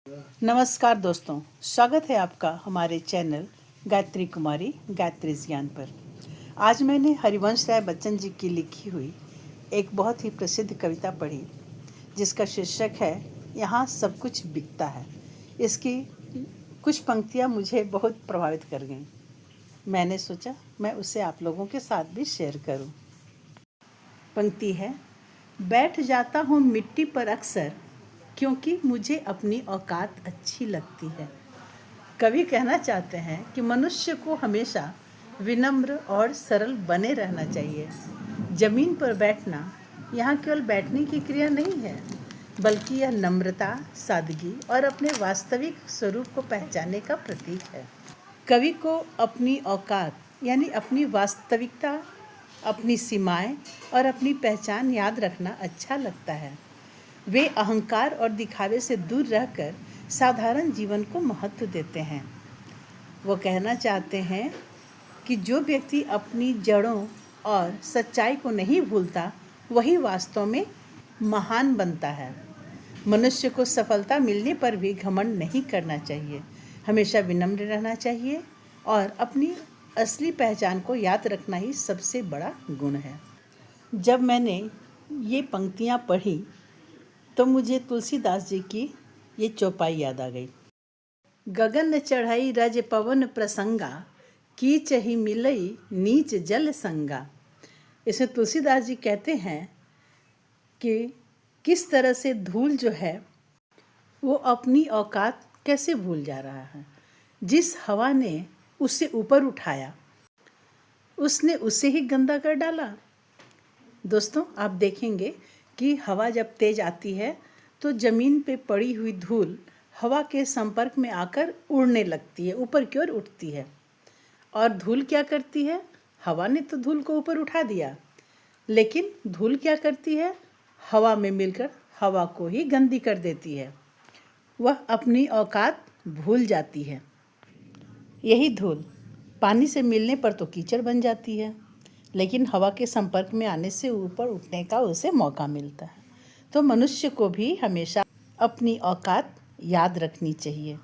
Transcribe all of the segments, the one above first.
नमस्कार दोस्तों, स्वागत है आपका हमारे चैनल गायत्री कुमारी गायत्री ज्ञान पर। आज मैंने हरिवंश राय बच्चन जी की लिखी हुई एक बहुत ही प्रसिद्ध कविता पढ़ी जिसका शीर्षक है यहाँ सब कुछ बिकता है। इसकी कुछ पंक्तियाँ मुझे बहुत प्रभावित कर गईं। मैंने सोचा मैं उसे आप लोगों के साथ भी शेयर करूं। पंक्ति है, बैठ जाता हूँ मिट्टी पर अक्सर क्योंकि मुझे अपनी औकात अच्छी लगती है। कवि कहना चाहते हैं कि मनुष्य को हमेशा विनम्र और सरल बने रहना चाहिए। जमीन पर बैठना यहाँ केवल बैठने की क्रिया नहीं है, बल्कि यह नम्रता, सादगी और अपने वास्तविक स्वरूप को पहचानने का प्रतीक है। कवि को अपनी औकात यानी अपनी वास्तविकता, अपनी सीमाएं और अपनी पहचान याद रखना अच्छा लगता है। वे अहंकार और दिखावे से दूर रहकर साधारण जीवन को महत्व देते हैं। वो कहना चाहते हैं कि जो व्यक्ति अपनी जड़ों और सच्चाई को नहीं भूलता, वही वास्तव में महान बनता है। मनुष्य को सफलता मिलने पर भी घमंड नहीं करना चाहिए। हमेशा विनम्र रहना चाहिए और अपनी असली पहचान को याद रखना ही सबसे बड़ा गुण है। जब मैंने ये पंक्तियाँ पढ़ी तो मुझे तुलसीदास जी की ये चौपाई याद आ गई। गगन चढ़ाई रज पवन प्रसंगा, कीच ही मिलई नीच जल संगा। इसमें तुलसीदास जी कहते हैं कि किस तरह से धूल जो है वो अपनी औकात कैसे भूल जा रहा है। जिस हवा ने उसे ऊपर उठाया, उसने उसे ही गंदा कर डाला। दोस्तों, आप देखेंगे कि हवा जब तेज आती है तो ज़मीन पे पड़ी हुई धूल हवा के संपर्क में आकर उड़ने लगती है, ऊपर की ओर उठती है। और धूल क्या करती है? हवा ने तो धूल को ऊपर उठा दिया, लेकिन धूल क्या करती है? हवा में मिलकर हवा को ही गंदी कर देती है। वह अपनी औकात भूल जाती है। यही धूल पानी से मिलने पर तो कीचड़ बन जाती है, लेकिन हवा के संपर्क में आने से ऊपर उठने का उसे मौका मिलता है। तो मनुष्य को भी हमेशा अपनी औकात याद रखनी चाहिए।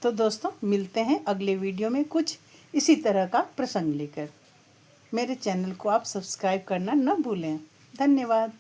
तो दोस्तों, मिलते हैं अगले वीडियो में कुछ इसी तरह का प्रसंग लेकर। मेरे चैनल को आप सब्सक्राइब करना न भूलें। धन्यवाद।